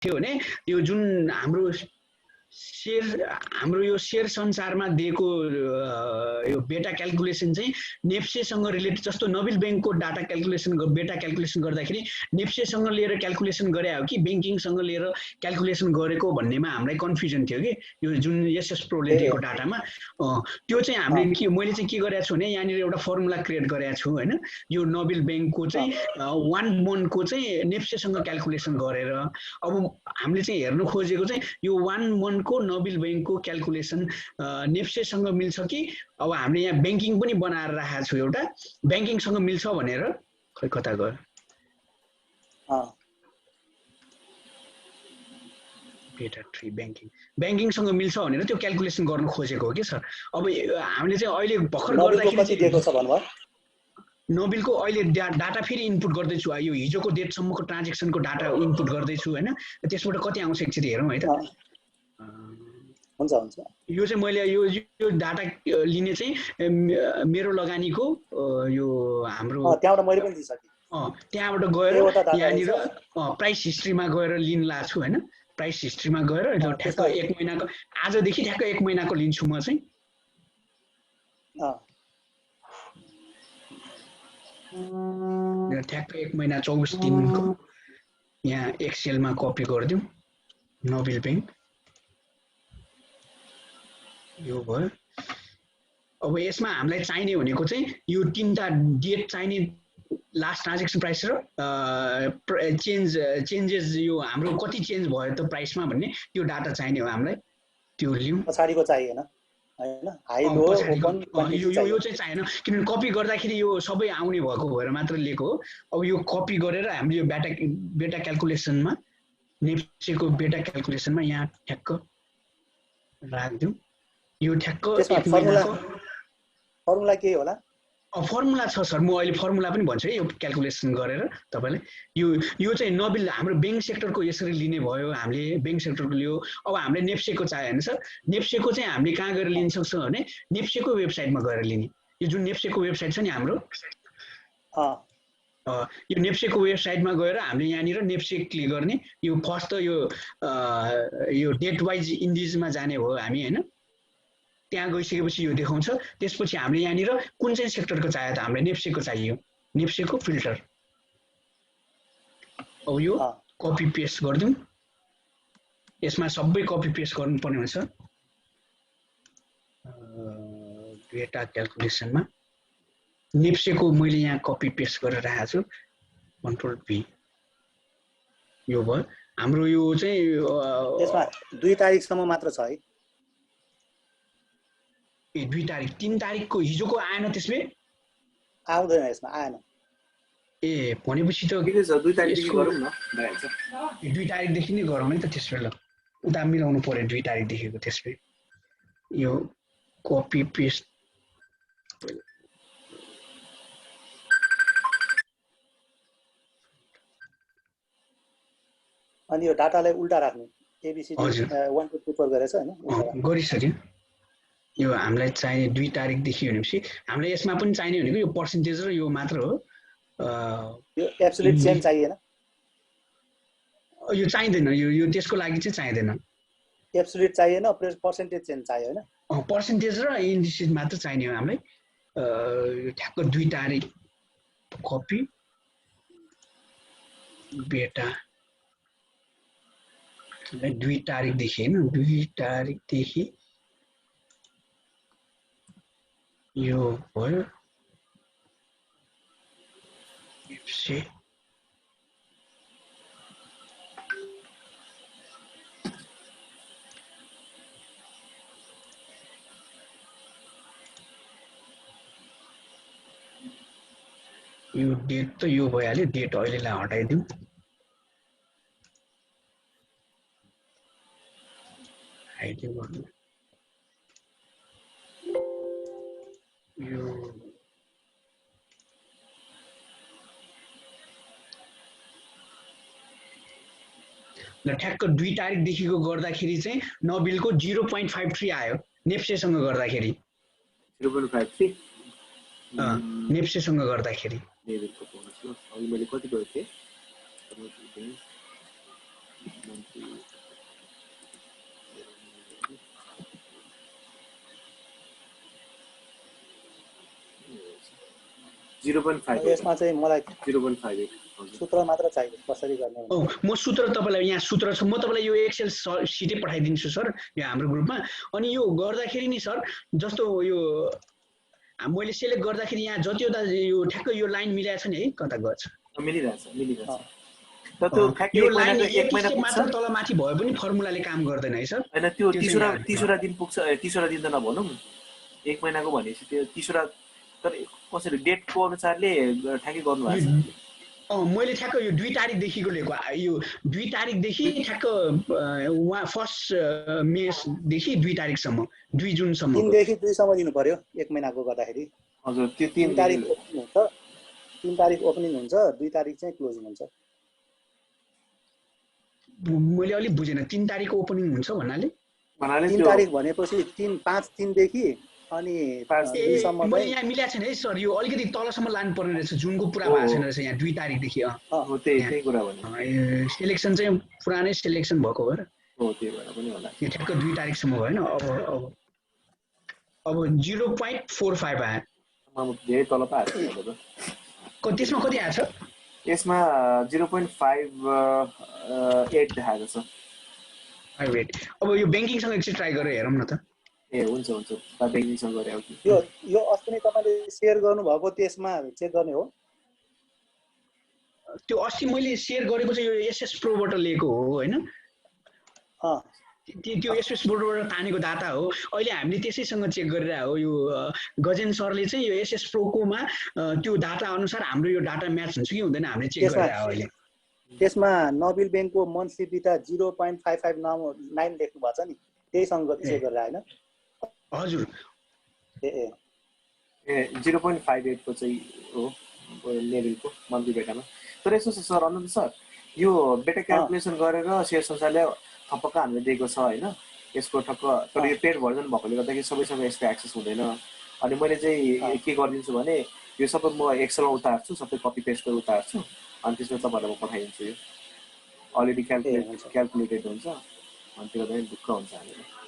थियो भने यो जुन हाम्रो यो शेयर संसारमा दिएको यो बेटा क्याल्कुलेसन चाहिँ नेप्सेसँग रिलेटेड जस्तो नोबेल बैंकको डाटा क्याल्कुलेसन बेटा क्याल्कुलेसन गर्दाखेरि नेप्सेसँग लिएर क्याल्कुलेसन गरे हो कि बैंकिङसँग लिएर क्याल्कुलेसन गरेको भन्नेमा हामीलाई कन्फ्युजन थियो कि यो जुन एसएस प्रोले दिएको डाटामा त्यो चाहिँ हामीले के मैले चाहिँ के गरेको छु भने यहाँनिर एउटा फर्मुला क्रिएट गरेको छु हैन यो नोबेल बैंकको चाहिँ 1 मन्थको चाहिँ नेप्सेसँग क्याल्कुलेसन गरेर अब हामीले चाहिँ हेर्न खोजेको चाहिँ यो 1 मन्थको नोबेल बैंकको क्याल्कुलेसन नेप्सेसँग मिल्छ कि अब हामीले यहाँ बैंकिङ पनि बनाएर राखेको छु एउटा बैंकिङसँग मिल्छ भनेर खै कता गयो बेटा ट्री बैंकिङसँग मिल्छ भनेर त्यो क्याल्कुलेसन गर्न खोजेको हो के सर अब हामीले चाहिँ अहिले भर्खर गर्दाखेरि कति दिएको छ भन्नुभयो नोबेलको अहिले डाटा फेरि इनपुट गर्दैछु यो हिजोको डेटसम्मको ट्रान्जेक्सनको डाटा इनपुट गर्दैछु हैन त्यसबाट कति आउँछ एकचोटि हेरौँ है त हुन्छ हुन्छ यो चाहिँ मैले यो डाटा लिने चाहिँ मेरो लगानीको यो हाम्रो त्यहाँबाट मैले पनि दिइसके त्यहाँबाट गएर यहाँनिर प्राइस हिस्ट्रीमा गएर लिन लाग्छु हैन प्राइस हिस्ट्रीमा गएर ठ्याक्क 1 महिनाको आजदेखि ठ्याक्क 1 महिनाको लिन्छु म चाहिँ ठ्याक्क 1 महिना 24 दिनको यहाँ एक्सेलमा कपी गरिदिउँ नोबेल बैंक यो भयो अब यसमा हामीलाई चाहिने भनेको चाहिँ यो तीनटा डेट चाहिने लास्ट ट्रान्जेक्सन प्राइस र चेन्जेस यो हाम्रो कति चेन्ज भयो त प्राइसमा भन्ने त्यो डाटा चाहिने हो हामीलाई त्यो लिउँ पछाडीको चाहिएन हैन हाई लो ओपन यो चाहिँ चाहिएन किनभने कपी गर्दाखेरि यो सबै आउने भएको भएर मात्र लिएको हो अब यो कपी गरेर हामीले यो बेटा क्याल्कुलेसनमा नेप्सेको बेटा क्याल्कुलेसनमा यहाँ ठ्याक्क राख्दिउँ यो ठ्याक्क फर्मुला के होला फर्मुला छ सर म अहिले फर्मुला पनि भन्छु है यो क्याल्कुलेसन गरेर तपाईलाई यो चाहिँ नोबेल हाम्रो बैंक सेक्टरको यसरी लिने भयो हामीले बैंक सेक्टरको लियो अब हामीले नेप्सेको चाहियो हैन सर नेप्सेको चाहिँ हामीले कहाँ गएर लिन सक्छौं भने नेप्सेको वेबसाइटमा गएर लिने यो जुन नेप्सेको वेबसाइट छ नि हाम्रो यो नेप्सेको वेबसाइटमा गएर हामीले यहाँनिर नेप्से क्लिक गर्ने यो फर्स्ट त यो डेट वाइज इन्डिजमा जाने हो हामी हैन त्यहाँ गइसकेपछि यो देखाउँछ त्यसपछि हामीले यहाँनिर कुन चाहिँ सेक्टरको चाहियो त हामीले नेप्सेको चाहियो नेप्सेको फिल्टर अब यो कपी पेस्ट गर्दिउँ यसमा सबै कपी पेस्ट गर्नुपर्ने हुन्छ डेटा क्याल्कुलेसनमा नेप्सेको मैले यहाँ कपी पेस्ट गरेर राखेको छु कन्ट्रोल भी यो भयो हाम्रो यो चाहिँ त्यसमा 2 तारिखसम्म मात्र छ है 2 तारिख 3 तारिखको हिजोको आएन त्यसले आउँदैन यसमा आएन ए भनेपछि त के छ 2 तारिखदेखि गरौँ न भइहाल्छ 2 तारिखदेखि नै गरौँ है त त्यसबेला उता मिलाउनु पर्यो 2 तारिखदेखिको त्यसले यो कपी पेस्ट अनि यो डाटालाई उल्टा राख्नु एबीसीडी 1 2 3 4 गरेछ हैन गरिसक्यो यो हामीलाई चाहिने 2 तारिखदेखि भनेपछि हामीलाई यसमा पनि चाहिने भनेको यो पर्सेन्टेज र यो मात्र हो यो एब्सोल्युट चेन्ज चाहिएन यो चाहिदैन यो त्यसको लागि चाहिँ चाहिदैन एब्सोल्युट चाहिएन पर्सेन्टेज चेन्ज चाहियो हैन पर्सेन्टेज र इन्डिसेस मात्र चाहिने हो हामीलाई ठ्याक्क 2 तारिख कपी बेटा 2 तारिखदेखि हैन 2 तारिखदेखि यो भयो से यो डेट त यो भइहाल्यो डेट अहिलेलाई हटाइदिउँ हाइड गर्नु यो ल ठ्याक्क 2 तारिखदेखिको गर्दाखेरि चाहिँ नोबेलको 0.53 आयो नेप्सेसँग गर्दाखेरि 0.53 नेप्सेसँग गर्दाखेरि नेबेलको बोनस ल अहिले मैले कति गरेको थिएँ यसमा चाहिँ मलाई 0.58 सूत्र मात्र चाहियो कसरी गर्ने म सूत्र तपाईलाई यहाँ सूत्र छ, म तपाईलाई यो एक्सेल सिटै पठाइदिन्छु सर यो हाम्रो ग्रुपमा। अनि यो गर्दाखेरि नि सर जस्तो यो मैले सेलेक्ट गर्दाखेरि यहाँ जति यो ठ्याक्कै यो लाइन मिलाएको छ नि है, कता गछ मिलिरहेछ तर त्यो ठ्याक्कै यो एक लाइन महिनाको एक महिना पुग्छ मात्र तल माथि भए पनि फर्मुलाले काम गर्दैन है सर। हैन त्यो तीसरा दिन पुग्छ, तीसरा दिन त नभनौँ, एक महिनाको भनेपछि त्यो तीसरा तर कसरी डेटको अनुसारले ठ्याक्कै गर्नु भएको छ। मैले ठ्याक्क यो 2 तारिकदेखिको लिएको, यो 2 तारिकदेखि ठ्याक्क उहाँ 1 मेदेखि 2 तारिकसम्म, 2 जुनसम्म 3 देखि 2 सम्म दिनु पर्यो एक महिनाको गर्दाखेरि। हजुर त्यो 3 तारिक ओपनिङ हुन्छ, 3 तारिक ओपनिङ हुन्छ, 2 तारिक चाहिँ क्लोजिङ हुन्छ। मैले अलि बुझेन, 3 तारिकको ओपनिङ हुन्छ भन्नाले 3 तारिक भनेपछि 5-3 देखि अनि 2 सम्म मैले यहाँ मिलाएको छैन है सर, यो अलिकति तलसम्म लानु पर्ने रहेछ, जुनको पुरा भएको छैन रहेछ यहाँ 2 तारिकदेखि। हो त्यही कुरा भने सेलेक्सन चाहिँ पुरानै सेलेक्सन भएको भएर हो, त्यही भएर पनि होला। यो ठ्याक्क 2 तारिकसम्म भएन। अब 0.45 आयो, धेरै तल पो आएको छ। त्यसमा कति आएको छ? यसमा 0.58 देखाएको छ। अब यो ब्याङ्किङसँग एकचोटि ट्राई गरेर हेरौँ न त। ए हुन्छ ब्याङ्किङसँग गरे हो कि यो अस्ति नै तपाईँले सेयर गर्नुभएको त्यसमा चेक गर्ने हो। त्यो अस्ति मैले सेयर गरेको चाहिँ यो एसएस प्रोबाट लिएको हो होइन, त्यो एसएस प्रोबाट तानेको डाटा हो। अहिले हामीले त्यसैसँग चेक गरिरहेको हो। यो गजेन सरले चाहिँ यो एसएस प्रोकोमा त्यो डाटा अनुसार हाम्रो यो डाटा म्याच हुन्छ कि हुँदैन हामीले चेक गरिरहेको अहिले। त्यसमा नबिल ब्याङ्कको मन्थली बिटा 0.5599 लेख्नु भएको छ नि, त्यहीसँग चेक गरेर हैन? हजुर ए 0.58 को चाहिँ हो लेभलको मन्थली बेटामा। तर यसो छ सर, अनन्त सर, यो बेटा क्याल्कुलेसन गरेर शेयर संसारले थपक्क हामीले दिएको छ होइन, यसको ठक्क। तर यो पेड भर्जन भएकोले गर्दाखेरि सबैसँग यसको एक्सेस हुँदैन। अनि मैले चाहिँ के गरिदिन्छु भने यो सबै म एक्सेलमा उतार्छु, सबै कपी पेस्ट गरेर उतार्छु, अनि त्यसमा तपाईँहरूलाई म पठाइदिन्छु। यो अलरेडी क्याल्कुलेटेड हुन्छ, अनि त्यो गर्दा ढुक्क हुन्छ हामीलाई।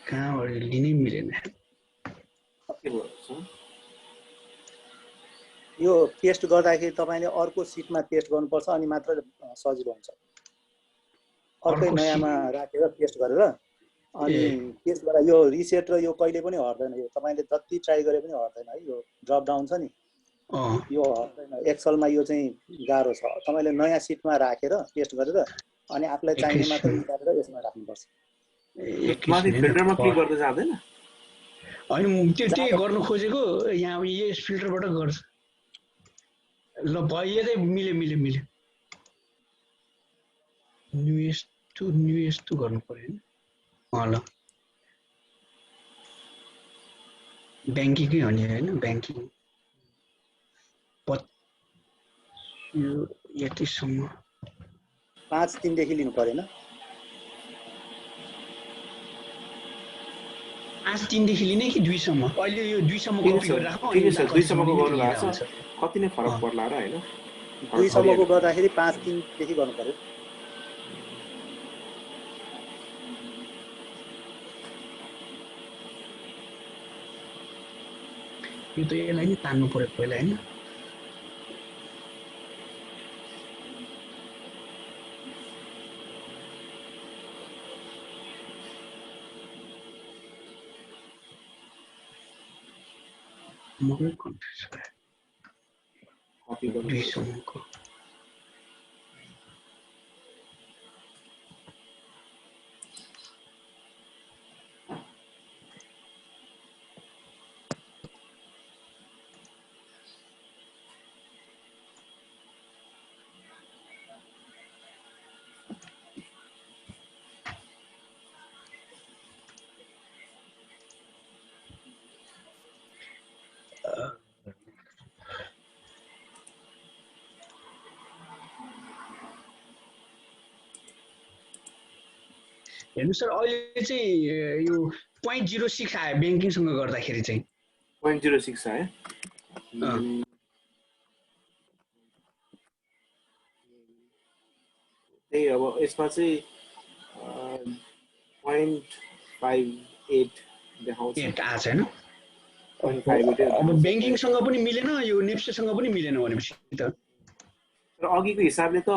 कहाँबाट लिनै मिलेन। यो पेस्ट गर्दाखेरि तपाईँले अर्को सिटमा पेस्ट गर्नुपर्छ, अनि मात्र सजिलो हुन्छ। अर्कै नयाँमा राखेर पेस्ट गरेर अनि त्यसबाट यो रिसेट र यो कहिले पनि हट्दैन। यो तपाईँले जति ट्राई गरे पनि हट्दैन है। यो ड्रप डाउन छ नि, यो हट्दैन। एक्सेलमा यो चाहिँ गाह्रो छ। तपाईँले नयाँ सिटमा राखेर पेस्ट गरेर अनि आफूलाई चाहिने मात्र निकालेर यसमा राख्नुपर्छ। फिल्टरमा क्लिक गर्दै जाँदैन होइन, त्यो त्यही गर्नु खोजेको। यहाँ यस फिल्टरबाट गर्छ। ल भयो, यतै मिल्यो। न्युएस्ट गर्नु पर्यो होइन। ल ब्याङ्किङै हो नि होइन, ब्याङ्किङ यो यतिसम्म 5-3 देखि लिनु परेन? 5-3 देखि लिने कि 2 सम्म? अहिले यो 2 सम्म कपी गरेर राखौँ। ठिकै छ, 2 सम्मको गर्नुभएको छ, कति नै फरक पर्ला र होइन। 2 सम्मको गर्दाखेरि 5-3 देखि गर्नु पर्यो। यो त यसलाई नि तान्नु पर्यो पहिला होइन। मकै कन्फ्युज भयो 2 सम्मको। हेर्नु सर अहिले चाहिँ यो 0.06 आयो ब्याङ्किङसँग गर्दाखेरि चाहिँ 0.06 आयो त्यही अब यसमा चाहिँ 0.58 देखाउँछ आएको छैन अब 0.58 ब्याङ्किङसँग पनि मिलेन यो नेप्सेसँग पनि मिलेन भनेपछि त र अघिको हिसाबले त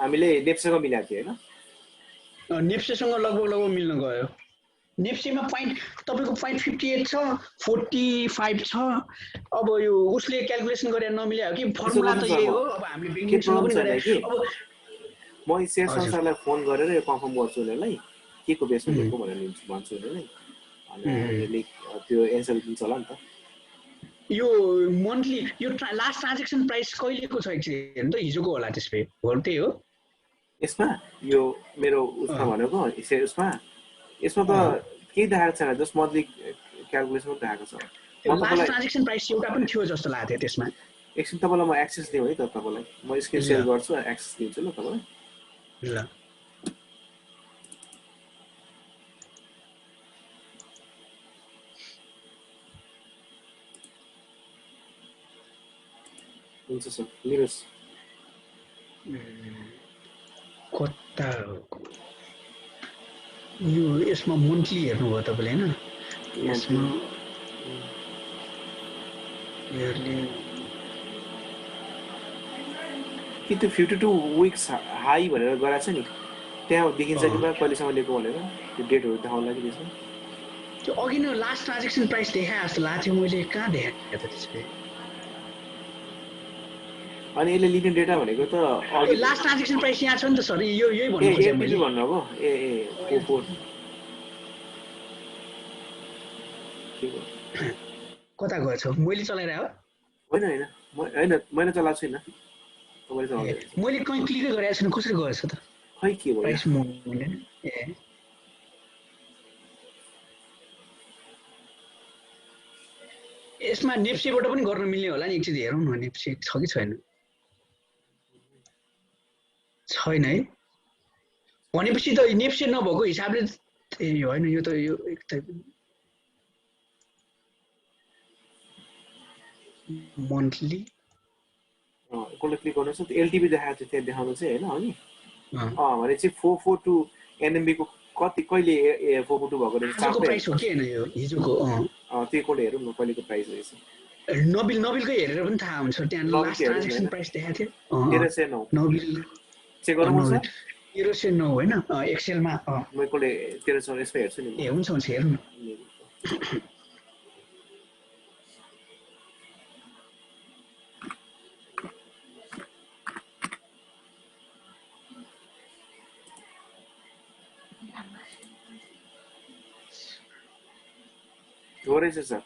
हामीले नेप्सेसँग मिलाएको थियो होइन नेप्सेसँग लगभग मिल्न गयो नेप्सेमा तपाईँको 0.58 छ 45 छ अब यो उसले क्यालकुलेसन गरेर नमिल्यो कि फर्मुला त यही हो अब हामीले ब्याङ्किङसँग पनि गरे अब म सेयर संस्थालाई फोन गरेर यो कन्फर्म गर्छु उनीहरूलाई के को बेसमा लिएको भनेर भन्छु उनीहरूलाई अनि उनीहरूले त्यो एन्सर दिन्छ होला नि त यो मन्थली यो लास्ट ट्रान्जेक्सन प्राइस कहिलेको छ एक्चुअली हेर्नु त हिजोको होला त्यसले हो त्यही हो यसमा यो मेरो उसमा भनेको उसमा यसमा त केही देखाएको छैन जस्ट मन्थली क्यालकुलेसन देखाएको छ लास्ट ट्रान्जेक्सन प्राइस एउटा पनि थियो जस्तो लागेको थियो त्यसमा एकछिन तपाईँलाई म एक्सेस दिउँ है त तपाईँलाई म स्क्रिन सेयर गर्छु एक्सेस दिन्छु ल तपाईँलाई ल हुन्छ सर लिनुहोस् कता यो यसमा मन्थली हेर्नुभयो तपाईँले होइन यसमा कि त्यो 52 विक्स हाई भनेर गराएको छ नि त्यहाँ देखिन्छ कि बा कहिलेसम्म लिएको भनेर त्यो डेटहरू देखाउनलाई कि त्यसमा त्यो अघि नै लास्ट ट्रान्जेक्सन प्राइस देखाए जस्तो लाग्थ्यो मैले कहाँ देखाएको त त्यसले अनि यसले लिने डेटा भनेको त लास्ट ट्रान्जेक्सन प्राइस यहाँ छ नि त सर यही भन्नु खोजेँ मैले भन्नु अब कता गएछ मैले चलाइरहे होइन मैले चलाएको छुइनँ मैले कहीँ क्लिकै गरेको छैन कसरी गएछ त खै के भयो प्राइस मुभमेन्ट ए यसमा नेप्सेबाट पनि गर्न मिल्ने होला नि एकचोटि हेरौँ न नेप्से छ कि छैन छैन है भनेपछि त नेप्से नभएको हिसाबले होइन यो त यो मन्थली कसले क्लिक गर्नुहोस् न एलटिबी देखाएको थियो त्यहाँ देखाउनु चाहिँ होइन अनि भने चाहिँ 442 एनएमबीको कति कहिले 442 भएको रहेछ प्राइस हो कि हैन यो हिजोको त्यो कोले हेरौँ न कहिलेको प्राइस रहेछ नबिलकै हेरेर पनि थाहा हुन्छ त्यहाँ लास्ट ट्रान्जेक्सन प्राइस देखाएको थियो 1309 नबिल चेक गरौँ सर 1309 हैन एक्सेलमा म कोले 1309 यसमा हेर्छु नि ए हुन्छ हेर्नु न सर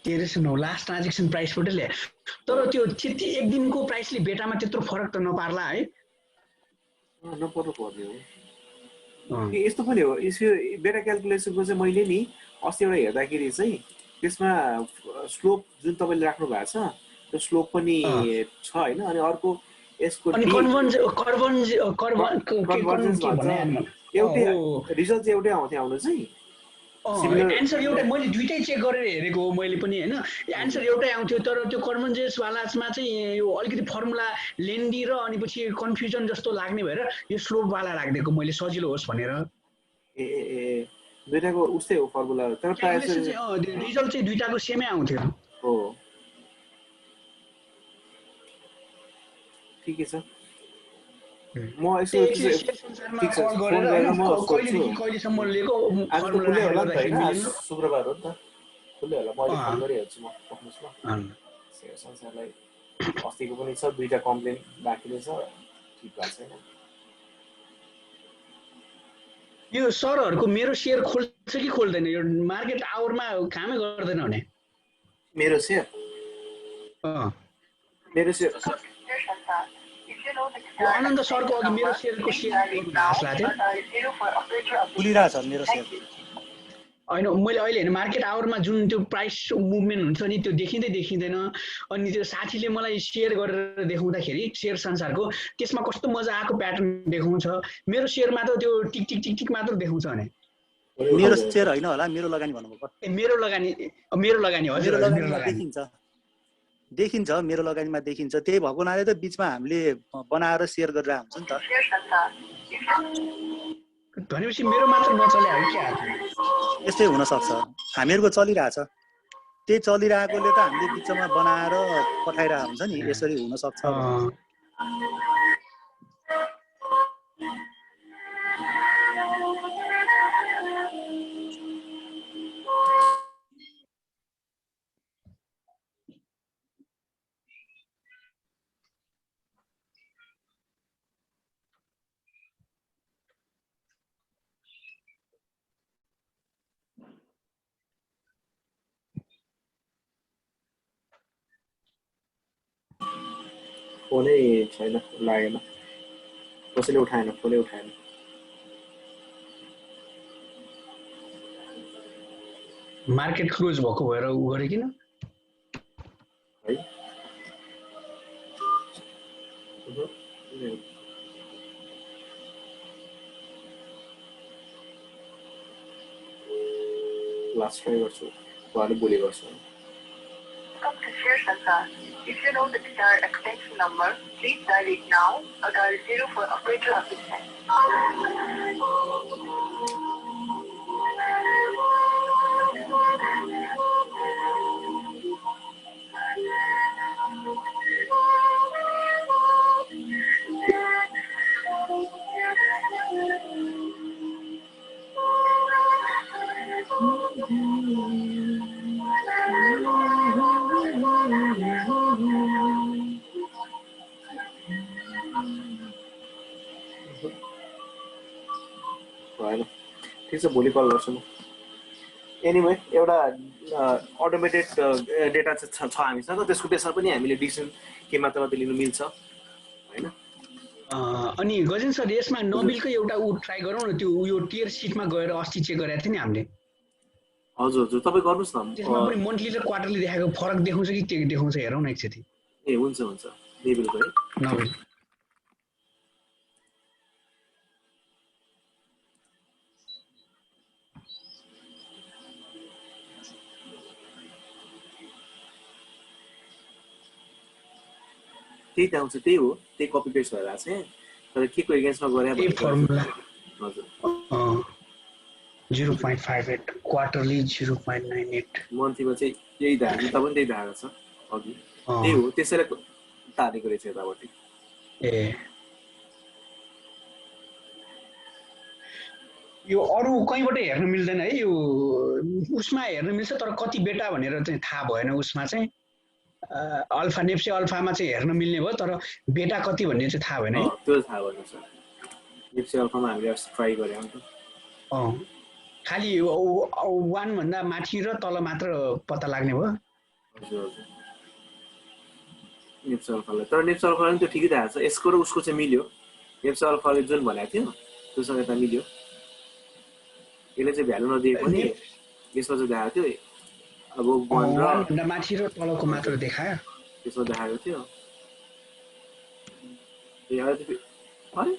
1309 लास्ट ट्रान्जेक्सन प्राइसबाट ल्याए तर त्यो त्यति एक दिनको प्राइसले बेटामा त्यत्रो फरक त नपार्ला है नपर्नु पर्ने हो यस्तो पनि हो यसको बेटा क्यालकुलेसनको चाहिँ मैले नि अस्ति एउटा हेर्दाखेरि चाहिँ त्यसमा स्लोप जुन तपाईँले राख्नु भएको छ त्यो स्लोप पनि छ होइन अनि अर्को यसको एउटै रिजल्ट चाहिँ एउटै आउँथ्यो चाहिँ एन्सर एउटा मैले दुईटै चेक गरेर हेरेको हो मैले पनि होइन एन्सर एउटै आउँथ्यो तर त्यो कन्भर्जेन्सवालामा चाहिँ यो अलिकति फर्मुला लेन्दी र अनि पछि कन्फ्युजन जस्तो लाग्ने भएर यो स्लोपवाला राखिदिएको मैले सजिलो होस् भनेर ए दुईटाको उस्तै हो फर्मुला तर रिजल्ट चाहिँ दुईटाको सेमै आउँथ्यो हो ठिकै छ म यसो कहिलेसम्म लिएको शुक्रबार हो नि त खुल्लै होला म अहिले फोन गरिहाल्छु म पक्नुहोस् ल सेयर संसारलाई अस्तिको पनि छ दुईटा कम्प्लेन बाँकी नै छ ठिक भएको छैन यो सरहरूको मेरो सेयर खोल्छ कि खोल्दैन यो मार्केट आवरमा कामै गर्दैन भने मेरो सेयर आनन्द सरको अघि मेरो सेयरको सेयर घाँस लाग्थ्यो खुलिरहेछ मेरो सेयर होइन मैले अहिले होइन मार्केट आवरमा जुन त्यो प्राइस मुभमेन्ट हुन्छ नि त्यो देखिँदैन अनि त्यो साथीले मलाई सेयर गरेर देखाउँदाखेरि सेयर संसारको त्यसमा कस्तो मजा आएको प्याटर्न देखाउँछ मेरो सेयरमा त त्यो टिक टिक टिक टिक मात्र देखाउँछ भने मेरो सेयर होइन होला मेरो लगानी भन्नुभएको मेरो लगानी हजुर मेरो लगानी देखिन्छ मेरो लगानीमा देखिन्छ त्यही भएको हुनाले त बीचमा हामीले बनाएर सेयर गरेर हुन्छ नि त भनेपछि मेरो मात्र नचले हो क्या यस्तै हुन सक्छ हामीहरुको चलिरहेछ त्यही चलिरहेकोले त हामीले बीचमा बनाएर पठाइरा हुन्छ नि यसरी हुन सक्छ फोनै छैन लागेन कसैले उठाएन फोनै उठाएन मार्केट क्लोज भएको भएर उ गरे किन है लास्ट ट्राई गर्छु उहाँले बोली गर्छु If you know the desired extension number, please dial it now or dial 0 for operator assistance. ठिक छ भोलि कल गर्छु म एनीवे एउटा अटोमेटेड डेटा छ हामीसँग त्यसको बेसमा पनि हामीले डिसिजन के मात्रामा लिनु मिल्छ हैन अनि गजेन सर यसमा नबिलको एउटा उ ट्राई गरौँ न त्यो यो टियर सिटमा गएर अस्ति चेक गरेको थियो नि हामीले हजुर हजुर तपाईँ गर्नुहोस् न त्यसमा पनि मन्थली र क्वार्टरली देखाएको फरक देखाउँछ कि के देखाउँछ हेरौँ न एकचोटि ए हुन्छ नबिलको है नबिल त्यही त आउँछ त्यही हो त्यही कपी पेस्ट भएर आछ तर के को एगेन्स्टमा गरे ए फर्मुला हजुर 0.58 क्वार्टरली 0.98 मन्थलीमा चाहिँ यही धार्नु त पनि त्यही धारेको छ अघि त्यही हो त्यसैले तारेको रहेछ यतापट्टि ए यो अरु कहीँबाट हेर्न मिल्दैन है यो उसमा हेर्न मिल्छ तर कति बेटा भनेर चाहिँ थाहा भएन उसमा चाहिँ अल्फा नेप्से अल्फामा चाहिँ हेर्न मिल्ने भयो तर बेटा कति भन्ने चाहिँ थाहा भएन है त्यो थाहा भएन सर नेप्से अल्फामा हामीले ट्राई गर्यौं त खाली 1 भन्दा माथि र तल मात्र पत्ता लाग्ने भयो हजुर हजुर नेप्से अल्फाले तर नेप्से अल्फाले त्यो ठिकै देखाएको छ यसको र उसको चाहिँ मिल्यो नेप्से अल्फाले जुन भनेको थियो त्योसँग त मिल्यो यसले चाहिँ भ्यालु नदिए पनि यसमा चाहिँ देखाएको थियो अब 1 भन्दा माथि र तलको मात्र देखायो त्यसमा देखाएको थियो अरे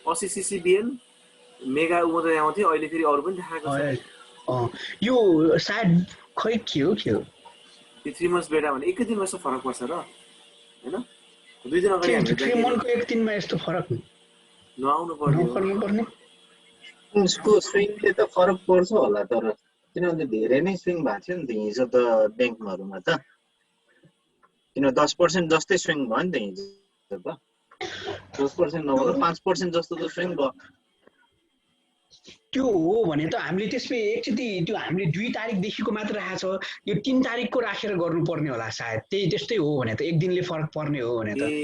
80 सीसीबीएल मेगा उमर आउँथ्यो अहिले फेरि अरु पनि देखाएको छ यो सायद खै के हो 3 months बेटा भने एकै दिनमा यस्तो फरक पर्छ र हैन 2 दिन अगाडि हामीले 3 monthको एक दिनमा यस्तो फरक नआउनु पर्ने उसको स्विङले त फरक पर्छ होला तर किनभने धेरै नै स्विङ भएको थियो नि त हिजो त बैंकहरुमा त किन 10% जस्तै स्विङ भयो नि त हिजो त 10% नभएर 5% जस्तो त स्विङ भयो त्यो हो भने त हामीले त्यसमै एकचोटी त्यो हामीले 2 तारिख देखिको मात्र राखेछ यो 3 तारिखको राखेर गर्नुपर्ने होला सायद त्यस्तै हो भने त एक दिनले फरक पर्ने हो भने त ए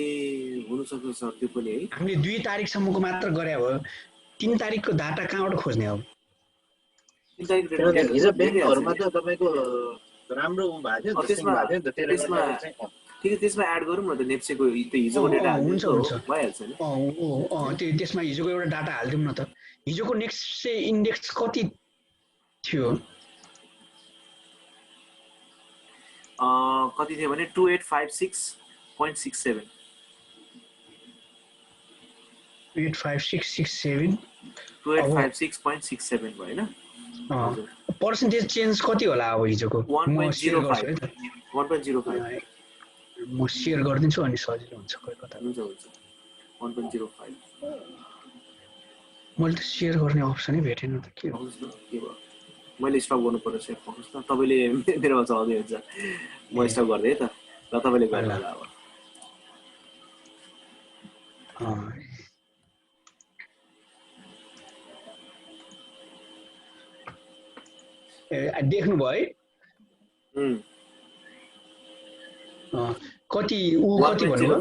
हुन सक्छ सर त्यो पनि है हामीले 2 तारिखसम्मको मात्र गरे हो 3 तारिखको डाटा कहाँबाट खोज्ने हो 3 तारिख हिजो बैंकहरुमा त तपाईको राम्रो भएको थियो त्यसमा ठीक है त्यसमा एड गरौँ न त नेप्सेको त्यो हिजोको डेटा हुन्छ भइहाल्छ नि त्यसमा हिजोको एउटा डाटा हाल्दिउँ न त हिजोको नेक्स्ट इन्डेक्स कति थियो कति थियो भने 2856.67 85667 2856.67 भयो हैन हजुर पर्सेन्टेज चेन्ज कति होला अब हिजोको म सेयर गर्छु है त 1.05 म सेयर गरिदिन्छु अनि सजिलो हुन्छ कोही कता हुन्छ 1.05 मैले त सेयर गर्ने अप्सनै भेटेन त के हो के भयो मैले स्टप गर्नु पर्यो सेयर पक्नुहोस् न तपाईले मेरोमा चल्दै हुन्छ म स्टप गर्दै है त ल तपाईले गर्नु होला अब देख्नु भयो है कति उ कति भन्नुभयो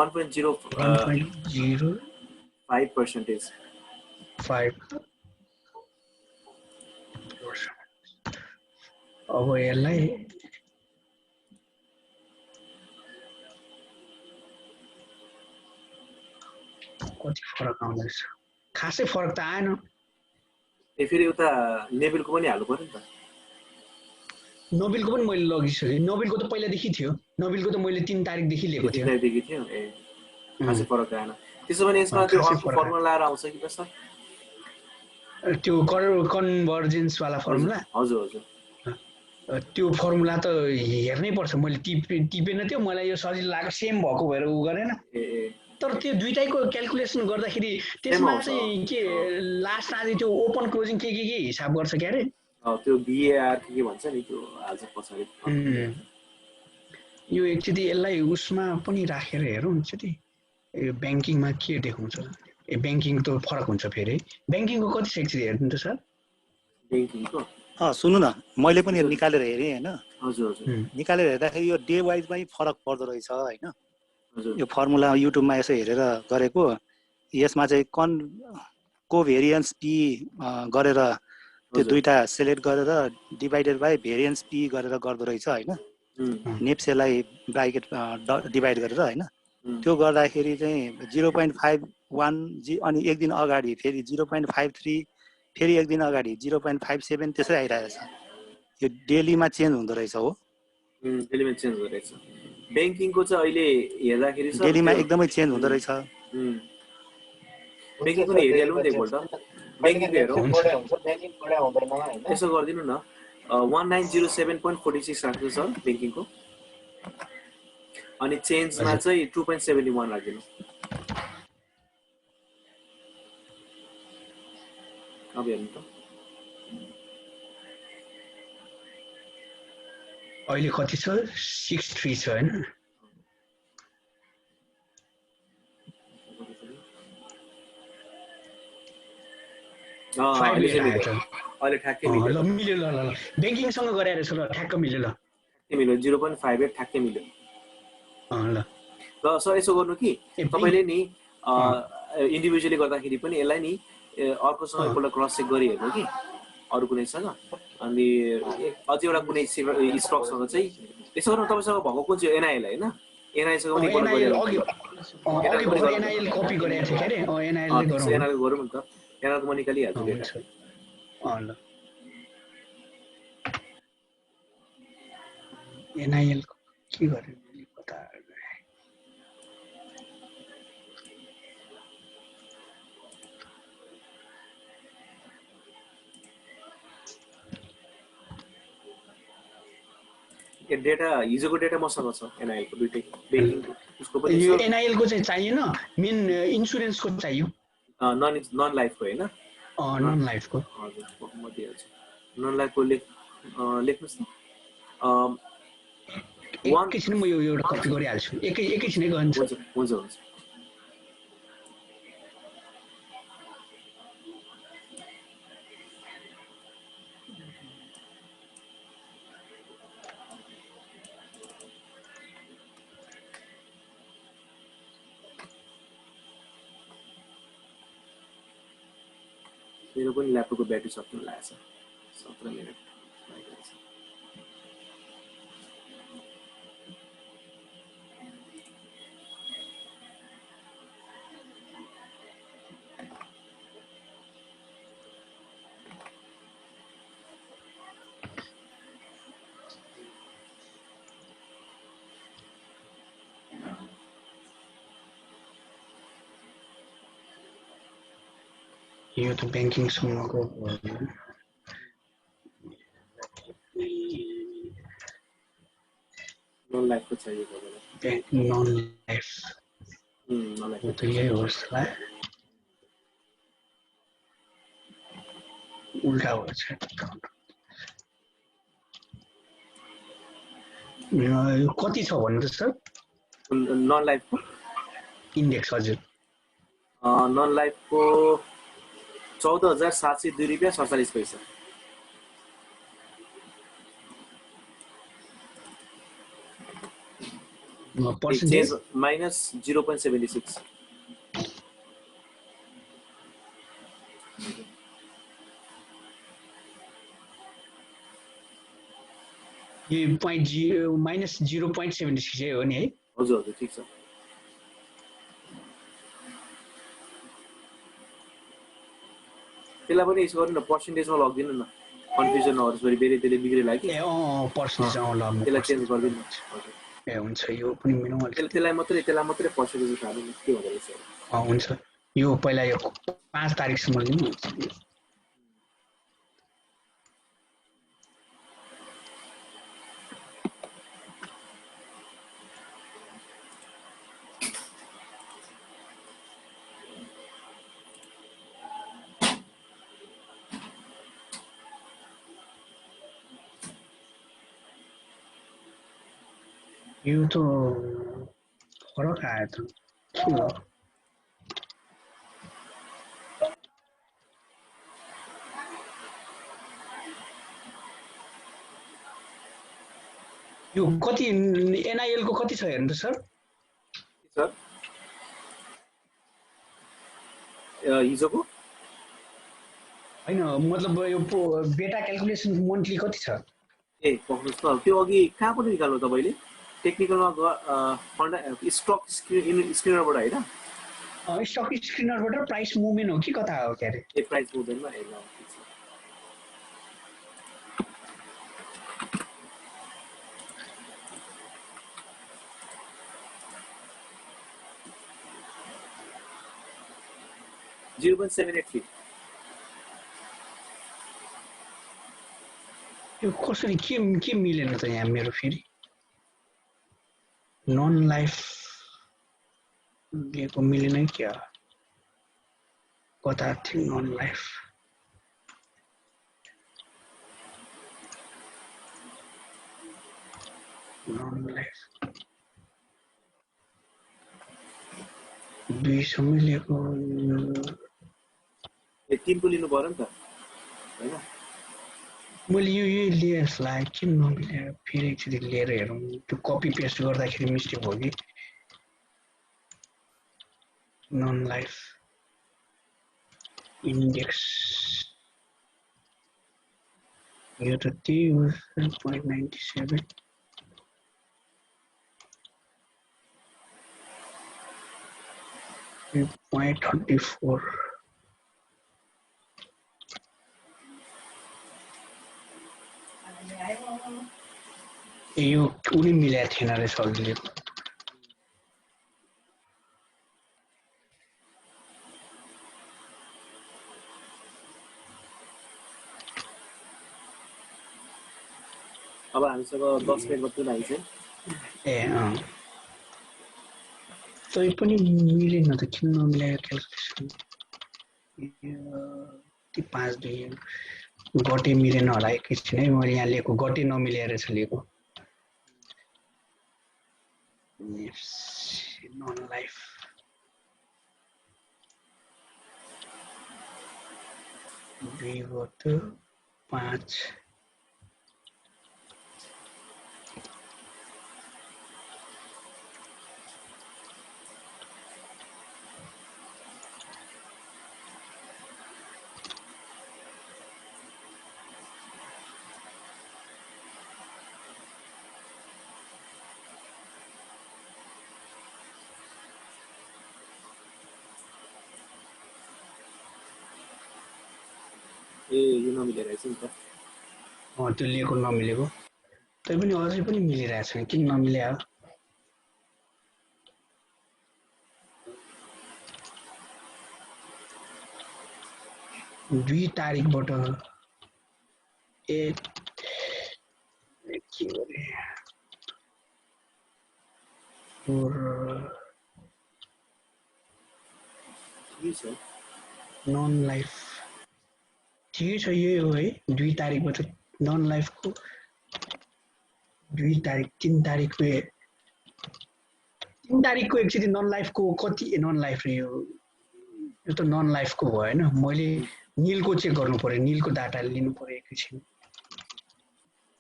1.05% 5 अब यसलाई कति फरक आउँदैछ खासै फरक त आएन फेरि उता नेबिलको पनि हाल्नु पर्यो नि त नोबेलको पनि मैले लगिसकेँ नोबेलको त पहिलादेखि थियो नोबेलको त मैले 3 तारिकदेखि लिएको थियो खासै फरक आएन त्यसो भने यसमा त्यो अर्को फर्मुला लाएर आउँछ कि त सर त्यो कन्भर्जेन्स वाला फर्मुला हजुर हजुर त्यो फर्मुला त हेर्नै पर्छ मैले टिपेन त्यो मलाई यो सजिलो लाग्यो सेम भएको भएर उ गरेन तर त्यो दुईटैको क्याल्कुलेसन गर्दाखेरि त्यसमा चाहिँ के लास्ट आज त्यो ओपन क्लोजिङ के हिसाब गर्छ के अरे त्यो बीएआर के भन्छ नि त्यो आज पछाडी यो एकचोटि यसलाई उसमा पनि राखेर हेरौँ एकचोटि ब्याङ्किङमा के देखाउँछ ब्याङ्किङ त फरक हुन्छ फेरि ब्याङ्किङको कति सेक्सन हेर्नु त सर ब्याङ्किङको सुन्नु न मैले पनि निकालेर हेरेँ हैन हजुर हजुर निकालेर हेर्दाखेरि यो डे वाइजमै फरक पर्दो रहेछ हैन यो फर्मुला युट्युबमा यसो हेरेर गरेको यसमा चाहिँ कोभेरियन्स पी गरेर त्यो दुईटा सिलेक्ट गरेर डिभाइडेड बाइ भेरियन्स पी गरेर गर्दो रहेछ हैन नेप्सेलाई ब्राकेट डिभाइड गरेर हैन त्यो गर्दाखेरि चाहिँ 0.51 अनि एक दिन अगाडि फेरि 0.53 फेरि एक दिन अगाडि 0.57 त्यसै आइरहेको छ यो डेलीमा चेन्ज हुँदो रहेछ हो डेलीमा चेन्ज हुँदो रहेछ ब्याङ्किङको चाहिँ अहिले हेर्दाखेरि डेलीमा एकदमै चेन्ज हुँदो रहेछ ब्याङ्किङको नि हेरिहालौँ नि एकपल्ट ब्याङ्किङको हेरौँ यसो गरिदिनु न 1907.46 राख्छु सर ब्याङ्किङको अनि चेन्जमा चाहिँ 2.71 राखिदिनु अब हेर्नु त अहिले कति छ 63 छ हैन अहिले ठ्याक्कै मिल्यो ल मिल्यो ल ब्याङ्किङसँग गरे रहेछ ल ठ्याक्क मिल्यो ल ठ्याक्कै मिल्यो 0.58 ठ्याक्कै मिल्यो ल सर यसो गर्नु कि तपाईले नि इन्डिभिजुअली गर्दाखेरि पनि यसलाई नि अर्कोसँग एकपल्ट क्रस चेक गरी हेर्नु कि अरू कुनैसँग अनि अझै एउटा कुनै स्टकसँग चाहिँ यसो गर्नु तपाईसँग भएको कुन चाहिँ एनआइएल हैन एनआइएसँग पनि एनआइएल कपी गरेको थियो के अरे एनआइएल गरौँ नि त एनआइएलको म निकालिहाल्छु डेटा ल एनआइएल के गर्नु पता डेटा हिजोको डेटा मसँग छ एनआइएलको दुईटै ब्याङ्किङको उसको पनि यो एनआइएलको चाहिँ चाहिएन मेन इन्स्योरेन्सको चाहियो नन लाइफको हैन नन लाइफको हजुर म दिइहाल्छु नन लाइफको लेख्नुस् न एकैछिन म यो एउटा कपी गरिहाल्छु एकैछिनै गर्छु हुन्छ मेरो पनि ल्यापटपको ब्याट्री सक्नु लागेछ 17 मिनेट यो त ब्याङ्किङसँगको नन लाइफको चाहिएको होला ब्याङ्क नन लाइफ नन यो लाइफ त यही होस् होला उल्टा हुन्छ यो कति छ भन्नु त सर नन लाइफको इन्डेक्स हजुर नन लाइफको 14,702 रुपियाँ 47 पैसा पर्सेन्टेज माइनस 0.76 यो माइनस 0.76 हो नि है हजुर हजुर ठिक छ त्यसलाई पनि यसो गर्नु न पर्सेन्टेजमा लगिदिनु न कन्फ्युजन नहोस् फेरि त्यसले बिग्रेला कि पर्सेन्टेज ल त्यसलाई चेन्ज गरिदिनु ए हुन्छ यो पनि मिनिमम त्यसलाई मात्रै पर्सेन्टेज उठाल्नु न के हुँदो रहेछ हुन्छ यो पहिला यो 5 तारिकसम्म लिनु यो त फरक आयो त के हो यो कति एनआईएल को कति छ हेर्नु त सर सर हिजोको हैन मतलब यो बेटा क्याल्कुलेसन मन्थली कति छ ए पक्नुहोस् त त्यो अघि कहाँ पनि निकाल्नु तपाईँले टेक्निकलमा स्टक स्क्रिनरबाट होइन स्टक स्क्रिनरबाट प्राइस मुभमेन्ट हो कि कता हो के अरे ए प्राइस मुभमेन्टमा हेर्नु 0.783 यो कसरी के मिलेन त यहाँ मेरो फेरि नन लाइफ दिएको मिलेन क्या कता थियो नन लाइफ दुईसम्म लिएको तिनको लिनु पर्यो नि त हैन मैले यो लिएर स्लाइड किन नमिलेर फेरि एकचोटि लिएर हेरौँ त्यो कपी पेस्ट गर्दाखेरि मिस्टेक भयो कि नन लाइफ इन्डेक्स यो त त्यही हो 0.97 0.34 यो कुनै मिलाएको थिएन रहेछ अघिले अब हामीसँग 10 मिनेट मात्रै लाग्छ ए तै पनि मिलेन त किन नमिलायो क्याल्कुलेसन त्यो 5-2 गटे मिलेन होला एकैछिन है मैले यहाँ लिएको गटे नमिलेर रहेछ लिएको नन लाइफ दुई गत 5 ए यो नमिलेर रहेछ नि त त्यो लिएको नमिलेको तै पनि अझै पनि मिलिरहेको छैन किन नमिल्या 2 तारिकबाट ए के गरे नन लाइफ ठिकै छ यही हो है 2 तारिकबाट नन लाइफको 2 तारिक 3 तारिकको 3 तारिकको एकचोटि नन लाइफको कति नन लाइफ रह्यो यो त नन लाइफको भयो हैन मैले नीलको चेक गर्नु पर्यो नीलको डाटा लिनु पर्यो एकैछिन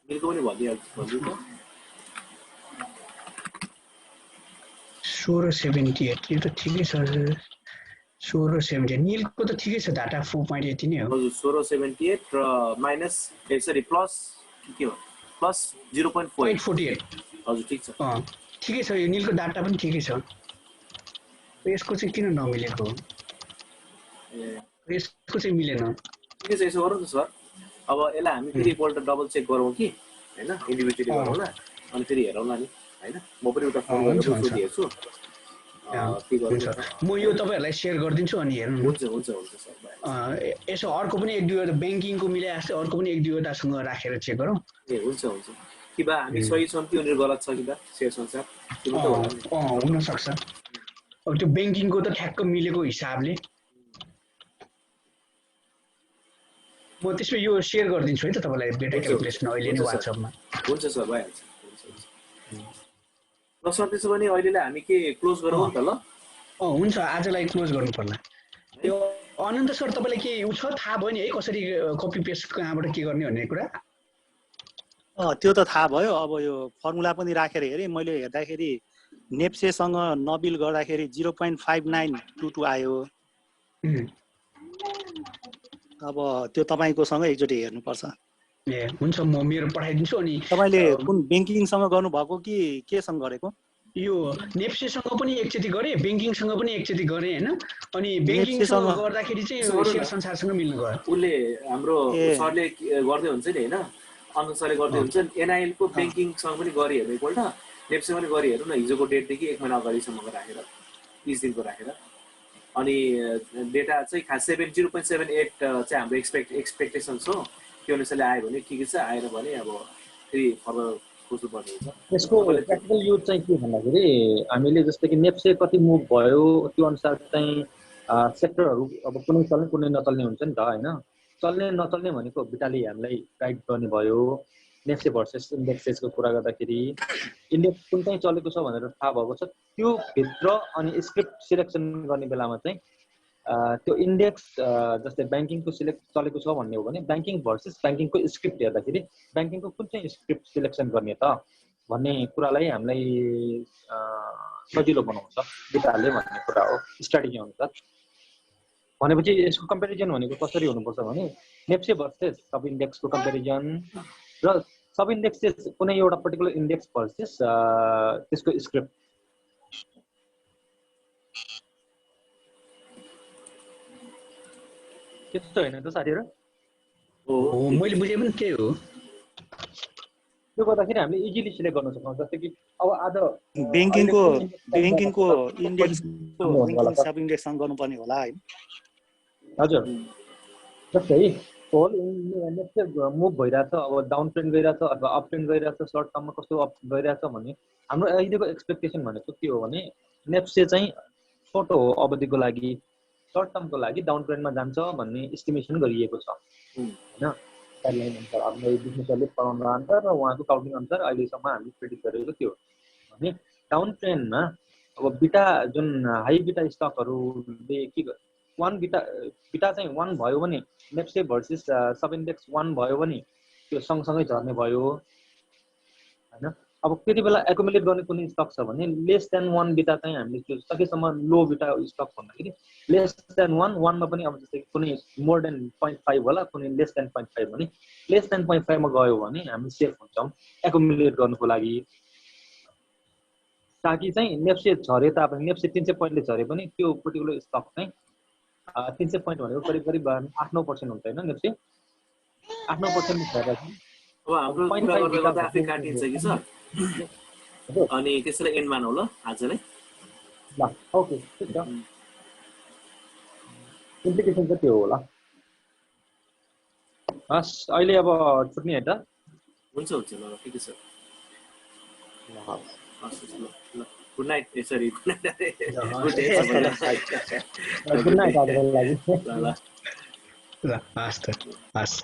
नीलको पनि भनिदिन्छु 1678 यो त ठिकै छ 1678 नीलको त ठिकै छ डाटा 4.80 नै हो हजुर 1678 र माइनस सरी प्लस के हो प्लस 0.48 हजुर ठिक छ ठिकै छ यो नीलको डाटा पनि ठिकै छ यसको चाहिँ किन नमिलेको यसको चाहिँ मिलेन ठिकै छ यसो गरौँ न सर अब यसलाई हामी फेरि एकपल्ट डबल चेक गरौँ कि हैन इन्डिभिजुअली गरौँला अनि फेरि हेरौँला नि हैन म पनि एउटा फोन गरेर सोधिहेर्छु म यो तपाईहरुलाई शेयर गर्दिन्छु अनि हेर्नु हुन्छ हुन्छ हुन्छ सर यसो अर्को पनि एक दुईवटा बैंकिङको मिलाइआछ अर्को पनि एक दुईवटासँग राखेर चेक गरौँ ए हुन्छ हुन्छ कि बा हामी सही छौं कि उनीहरु गलत छ कि बा शेयर संसार त्यो त होला नि हुन सक्छ अब त्यो बैंकिङको त ठ्याक्क मिलेको हिसाबले म त्यसमा यो शेयर गर्दिन्छु है त तपाईलाई डेटा क्याल्कुलेसन अहिले नै WhatsApp मा हुन्छ सर भइहाल्छ ल सर त्यसो भने अहिलेलाई हामी के क्लोज गरौँ त ल हुन्छ आजलाई क्लोज गर्नु पर्ला यो अनन्त सर तपाईलाई के उ छ थाहा भयो नि है कसरी कपी पेस्ट कहाँबाट के गर्ने भन्ने कुरा त्यो त थाहा भयो अब यो फर्मुला पनि राखेर हेरे मैले हेर्दाखेरि नेप्सेसँग नबिल गर्दाखेरि 0.5922 आयो अब त्यो तपाईको सँग एकचोटी हेर्नु पर्छ ए हुन्छ म मेरो पठाइदिन्छु अनि तपाईले कुन बैंकिङसँग गर्नु भएको कि केसँग गरेको यो नेप्सेसँग पनि एकचोटी गरे बैंकिङसँग पनि एकचोटी गरे हैन अनि बैंकिङसँग गर्दाखेरि चाहिँ शेयर संसारसँग मिल्नु गयो उले हाम्रो सरले गर्दै हुन्छ नि हैन अनन्त सरले गर्दै हुन्छ एनआईएल को बैंकिङसँग पनि गरि हेर्नु एकपल्ट नेप्से पनि गरि हेर्नु न हिजोको डेट देखि 1 महिना अगाडिसम्मको राखेर 30 दिनको राखेर अनि डेटा चाहिँ खास 0.78 चाहिँ हाम्रो एक्सपेक्टेसन छ त्यो अनुसारले आयो भने ठिकै छ आएर भने अब फेरि फर्दर खोज्नु पर्ने हुन्छ यसको प्र्याक्टिकल युज चाहिँ के भन्दाखेरि हामीले जस्तै कि नेप्से कति मुभ भयो त्यो अनुसार चाहिँ सेक्टरहरू अब कुनै चल्ने कुनै नचल्ने हुन्छ नि त हैन चल्ने नचल्ने भनेको बिटाले हामीलाई गाइड गर्ने भयो नेप्से भर्सेस इन्डेक्सेसको कुरा गर्दाखेरि इन्डेक्स कुन चाहिँ चलेको छ भनेर थाहा भएको छ त्यो भित्र अनि स्क्रिप्ट सिलेक्सन गर्ने बेलामा चाहिँ त्यो इन्डेक्स जस्तै बैंकिङको सिलेक्ट चलेको छ भन्ने हो भने बैंकिङ भर्सेस बैंकिङको स्क्रिप्ट हेर्दाखेरि बैंकिङको कुन चाहिँ स्क्रिप्ट सिलेक्सन गर्ने त भन्ने कुरालाई हामीलाई सजिलो बनाउँछ बिटाले भन्ने कुरा हो स्ट्र्याटेजी अनुसार भनेपछि यसको कम्पेरिजन भनेको कसरी हुनुपर्छ भने नेप्से भर्सेस सब इन्डेक्सको कम्पेरिजन र सब इन्डेक्स कुनै एउटा पर्टिकुलर इन्डेक्स भर्सेस त्यसको स्क्रिप्ट त्यस्तो हैन त साथीहरु हो मैले बुझे पनि के हो त्यो गर्दाखेरि हामीले इजिली सिलेक्ट गर्न सक्छौं जस्तै कि अब आज बैंकिङको इन्डेक्स सब इन्डेक्ससँग गर्नुपर्ने होला है हजुर जस्तै होल नेक्स्ट मुभ भइरहेछ अब डाउन ट्रेन्ड गइरहेछ अथवा अप ट्रेन्ड गइरहेछ सर्ट टर्ममा कस्तो अप गइरहेछ भने हाम्रो अहिलेको एक्सपेक्टेसन भनेको के हो भने नेप्से चाहिँ सर्ट हो अवधिको लागि सर्ट टर्मको लागि डाउन ट्रेन्डमा जान्छ भन्ने एस्टिमेसन गरिएको छ हैन गाइडलाइन अनुसार हामीले बिजनेसरले पढाउनु अनुसार र उहाँको काउन्टिङ अनुसार अहिलेसम्म हामीले प्रेडिक्ट गरेको थियो भने डाउन ट्रेन्डमा अब बिटा जुन हाई बिटा स्टकहरूले के बिटा चाहिँ 1 भयो भने नेप्से भर्सेस सब इन्डेक्स 1 भयो भने त्यो सँगसँगै झर्ने भयो हैन अब त्यति बेला एकुमुलेट गर्ने कुनै स्टक छ भने लेस देन 1 बिटा चाहिँ हामीले त्यो सकेसम्म लो बिटा स्टक भन्दाखेरि लेस देन 1 मा पनि अब जस्तै कुनै मोर देन 0.5 होला कुनै लेस देन 0.5 भने लेस देन 0.5 मा गयो भने हामी सेफ हुन्छौं एकुमुलेट गर्नको लागि ताकि चाहिँ नेप्से झरे तापनि नेप्से 300 पोइन्टले झरे पनि त्यो पर्टिकुलर स्टक चाहिँ 300 पोइन्ट भनेको करिब करिब 8-9% हुन्छ हैन नेप्से 8-9% झर्दा चाहिँ अब हाम्रो कुरा गर्दा त आफै काटिन्छ कि सर अनि त्यसैले एन्ड मानौ ल आजलाई ल ओके ठीक छ इम्प्लिकेसन चाहिँ त्यो होला हस् अहिले अब छुट्ने है त हुन्छ हुन्छ ल ठिकै छ ल हस् हस् ल ल good night sorry good night good day good night आजको लागि ल ल ल हस् त हस्